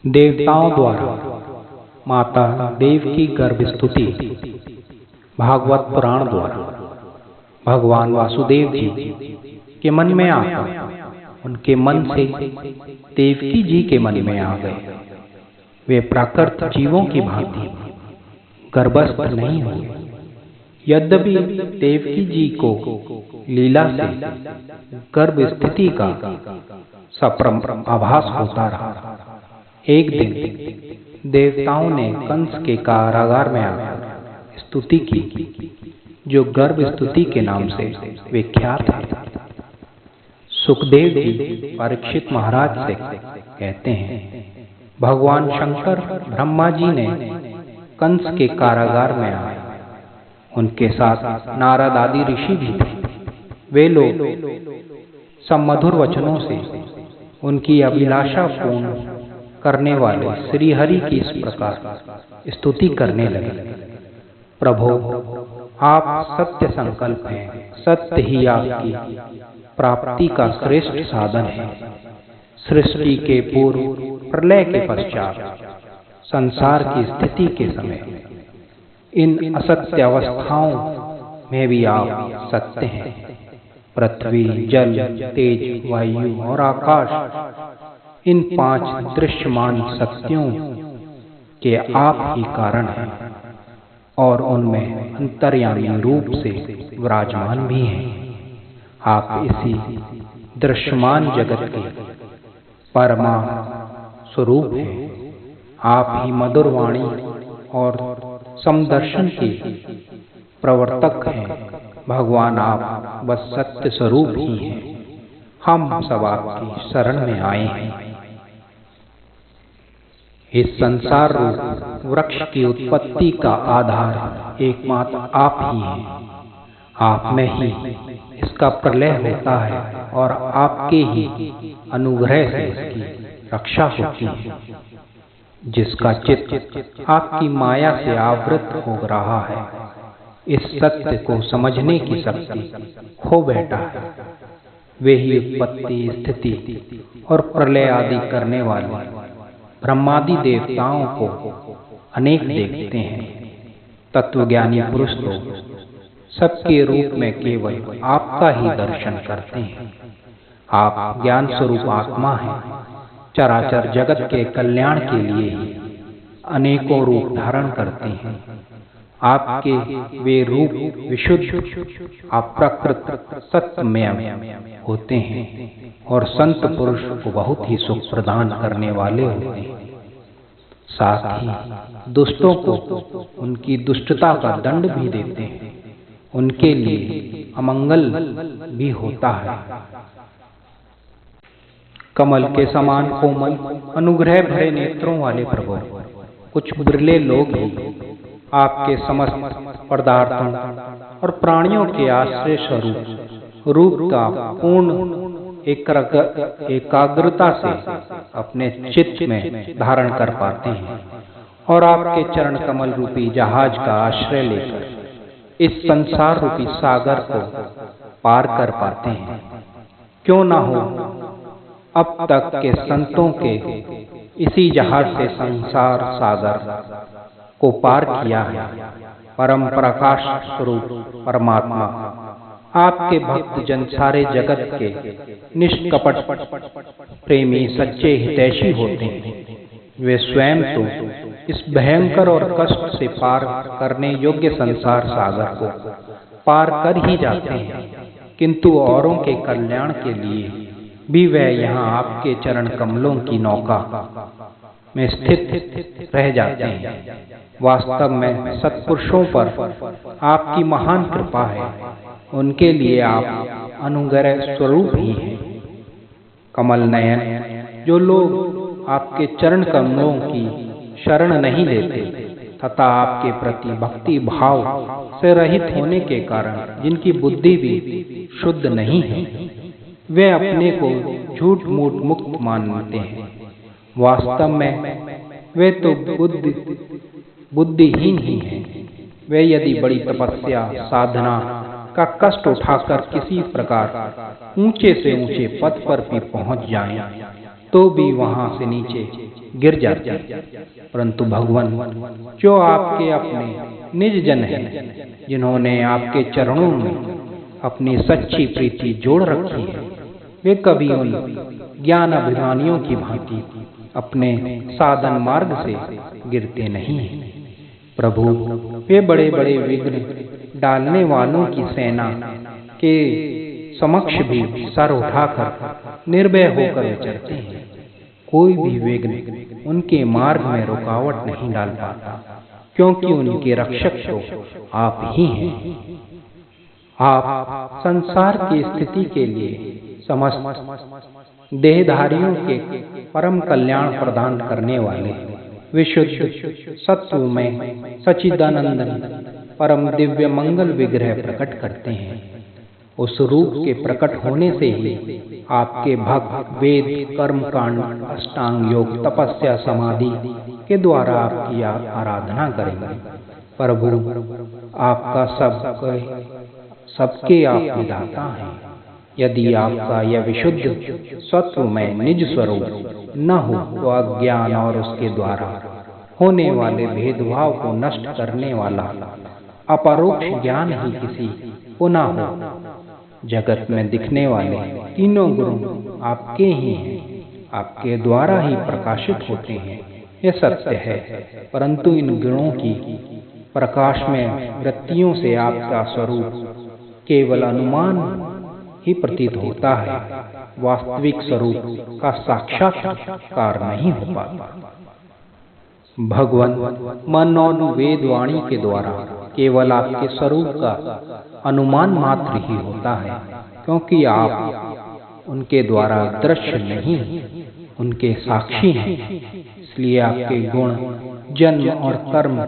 देवताओं द्वारा माता देव की गर्भ स्तुति। भागवत पुराण द्वारा भगवान वासुदेव जी के मन में आकर उनके मन से देवकी जी के मन में आ गए। वे प्राकृत जीवों की भांति गर्भस्थ नहीं हुए। यद्यपि देवकी जी को लीला से गर्भ स्थिति का सप्रम आभास होता रहा। एक दिन देवताओं ने कंस के कारागार में आकर स्तुति की, जो गर्भ स्तुति के नाम से विख्यात है। सुखदेव जी परीक्षित महाराज से कहते हैं, भगवान शंकर ब्रह्मा जी ने कंस के कारागार में आए। उनके साथ नारद आदि ऋषि भी थे। वे लोग समधुर वचनों से उनकी अभिलाषा पूर्ण करने वाले श्री हरि की इस प्रकार स्तुति करने लगे। प्रभो, आप सत्य संकल्प हैं। सत्य ही आपकी प्राप्ति का श्रेष्ठ साधन है। सृष्टि के पूर्व, प्रलय के पश्चात, संसार की स्थिति के समय, इन असत्य अवस्थाओं में भी आप सत्य हैं। पृथ्वी, जल, तेज, वायु और आकाश, इन पांच दृश्यमान शक्तियों के आप ही कारण हैं और उनमें अंतर्यामी रूप से विराजमान भी हैं। आप इसी दृश्यमान जगत के परमा स्वरूप हैं। आप ही मधुर वाणी और समदर्शन के प्रवर्तक हैं। भगवान, आप बस सत्य स्वरूप ही हैं। हम सब आपकी शरण में आए हैं। इस संसार रूप वृक्ष की उत्पत्ति का आधार एकमात्र आप ही हैं। आप में ही इसका प्रलय होता है और आपके ही अनुग्रह से इसकी रक्षा होती है। जिसका चित्त आपकी माया से आवृत हो रहा है, इस सत्य को समझने की शक्ति खो बैठा है। वे ही उत्पत्ति, स्थिति और प्रलय आदि करने वाले ब्रह्मादि देवताओं को अनेक देखते हैं। तत्वज्ञानी पुरुष तो सबके रूप में केवल आपका ही दर्शन करते हैं। आप ज्ञान स्वरूप आत्मा हैं। चराचर जगत के कल्याण के लिए ही अनेकों रूप धारण करते हैं। आपके वे रूप विशुद्ध, अप्रकृत, सत्यमय होते हैं और संत पुरुष को बहुत ही सुख प्रदान करने वाले होते हैं। साथ ही दुष्टों को उनकी दुष्टता का दंड भी देते हैं। उनके लिए अमंगल भी होता है। कमल के समान कोमल, अनुग्रह भरे नेत्रों वाले प्रभु, कुछ बिरले लोग ही आपके समस्त पदार्थों और प्राणियों के आश्रय स्वरूप रूप का पूर्ण एकाग्रता से अपने चित्त में धारण कर पाते हैं और आपके चरण कमल रूपी जहाज का आश्रय लेकर इस संसार रूपी सागर को पार कर पाते हैं। क्यों ना हो, अब तक के संतों के इसी जहाज से संसार सागर को पार किया है। परम प्रकाश स्वरूप परमात्मा आपके भक्त जन सारे जगत के निष्कपट प्रेमी सच्चे हितैषी होते हैं। वे स्वयं तो इस भयंकर और कष्ट से पार करने योग्य संसार सागर को पार कर ही जाते हैं, किंतु औरों के कल्याण के लिए भी वे यहाँ आपके चरण कमलों की नौका में स्थित रह जाते हैं। वास्तव में सत्पुरुषों पर आपकी महान कृपा है। उनके लिए आप अनुग्रह स्वरूप ही हैं। कमल नयन, जो लोग आपके चरण कमलों की शरण नहीं लेते तथा आपके प्रति भक्ति भाव से रहित होने के कारण जिनकी बुद्धि भी शुद्ध नहीं है, वे अपने को झूठ मूठ मुक्त मानते हैं। वास्तव में वे तो बुद्धिहीन ही हैं। वे यदि बड़ी तपस्या साधना का कष्ट उठाकर किसी प्रकार ऊंचे से ऊंचे पद पर भी पहुंच जाएं, तो भी वहां से नीचे गिर जाते, परंतु भगवान जो आपके अपने निज जन हैं, जिन्होंने आपके चरणों में अपनी सच्ची प्रीति जोड़ रखी है, वे कभी उन ज्ञान अभिमानियों की भांति अपने साधन मार्ग से गिरते नहीं हैं। प्रभु वे बड़े बड़े विघ्न डालने वालों की सेना के समक्ष भी सर उठाकर निर्भय होकर विचरते हैं। कोई भी विघ्न उनके मार्ग में रुकावट नहीं डाल पाता, क्योंकि उनके रक्षक तो आप ही हैं। आप संसार की स्थिति के लिए समस्त देहधारियों के परम कल्याण प्रदान करने वाले विशुद्ध सत्व में सच्चिदानंदन परम दिव्य मंगल विग्रह प्रकट करते हैं। उस रूप के प्रकट होने से ही आपके भक्त वेद कर्म कांड अष्टांग योग तपस्या समाधि के द्वारा आपकी आराधना करेंगे। प्रभु आपका सबके आप विधाता हैं। यदि आपका यह विशुद्ध सत्व में निज स्वरूप न हो तो अज्ञान और उसके द्वारा होने वाले भेदभाव को नष्ट करने वाला अपरोक्ष ज्ञान ही किसी पुनः हो। जगत में दिखने वाले तीनों गुण आपके ही हैं, आपके द्वारा ही प्रकाशित होते हैं, यह सत्य है। परंतु इन गुणों की प्रकाश में वृत्तियों से आपका स्वरूप केवल अनुमान ही प्रतीत होता है, वास्तविक स्वरूप का साक्षात्कार नहीं हो पाता। भगवान मन और वेद वाणी के द्वारा केवल आपके स्वरूप का अनुमान मात्र ही होता है, क्योंकि आप उनके द्वारा दृश्य नहीं, उनके साक्षी हैं। इसलिए आपके गुण जन्म और कर्म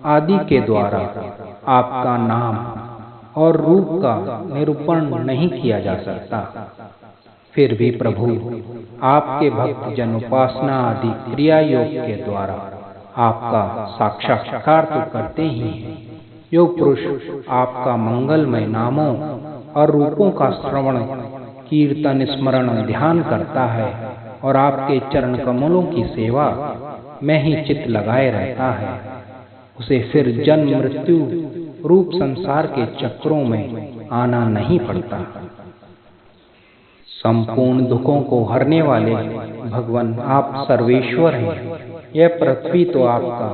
आदि के द्वारा आपका नाम और रूप का निरूपण नहीं किया जा सकता। फिर भी प्रभु आपके भक्त जन उपासना आदि क्रिया योग के द्वारा आपका साक्षात्कार तो करते ही हैं। जो पुरुष आपका मंगलमय नामों और रूपों का श्रवण कीर्तन स्मरण ध्यान करता है और आपके चरण कमलों की सेवा में ही चित्त लगाए रहता है, उसे फिर जन्म मृत्यु रूप संसार के चक्रों में आना नहीं पड़ता। संपूर्ण दुखों को हरने वाले भगवान आप सर्वेश्वर हैं। यह पृथ्वी तो आपका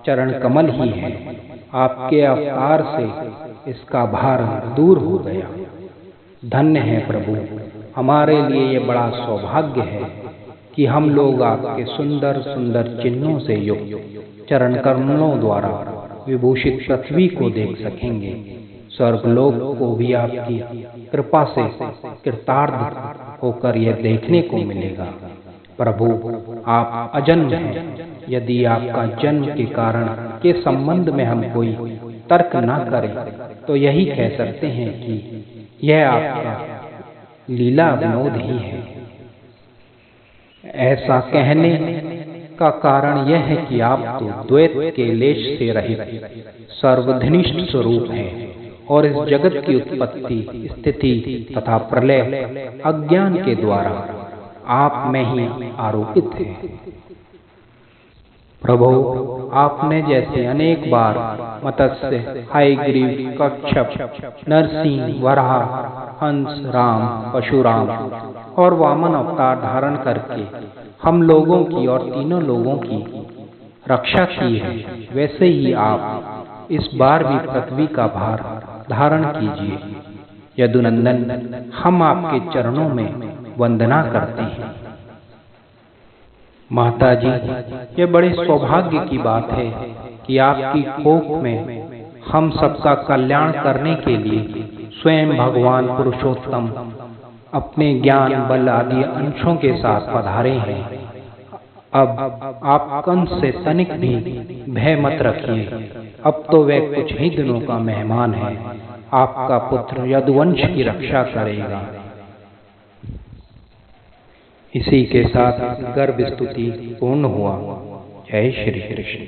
चरण कमल ही है। आपके अवतार से इसका भार दूर हो गया। धन्य है प्रभु, हमारे लिए ये बड़ा सौभाग्य है कि हम लोग आपके सुंदर सुंदर चिन्हों से युक्त चरण कमलों द्वारा विभूषित पृथ्वी को देख सकेंगे। स्वर्गलोक को भी आपकी कृपा से कृतार्थ होकर यह देखने को मिलेगा। प्रभु आप अजन्म हैं। यदि आपका जन्म के कारण के संबंध में हम कोई तर्क न करें तो यही कह सकते हैं कि यह आपका लीला विनोद ही है। ऐसा कहने का कारण यह है कि आप तो द्वैत के लेश से रहित सर्वधनिष्ठ स्वरूप हैं और इस जगत की उत्पत्ति स्थिति तथा प्रलय अज्ञान के द्वारा आप में ही आरोपित है। प्रभु आपने जैसे अनेक बार मत्स्य हयग्रीव कच्छप नरसिंह वराह हंस राम परशुराम और वामन अवतार धारण करके हम लोगों की और तीनों लोगों की रक्षा की है, वैसे ही आप इस बार भी पृथ्वी का भार धारण कीजिए। यदुनंदन हम आपके चरणों में वंदना करते हैं। माता जी, ये बड़े सौभाग्य की बात है कि आपकी कोख में हम सबका कल्याण करने के लिए स्वयं भगवान पुरुषोत्तम अपने ज्ञान बल आदि अंशों के साथ पधारे हैं। अब आप कंस से तनिक भी भय मत रखिए। अब तो वह कुछ ही दिनों का मेहमान है। आपका पुत्र यदुवंश की रक्षा करेगा। इसी के साथ गर्भ स्तुति पूर्ण हुआ। जय श्री कृष्ण।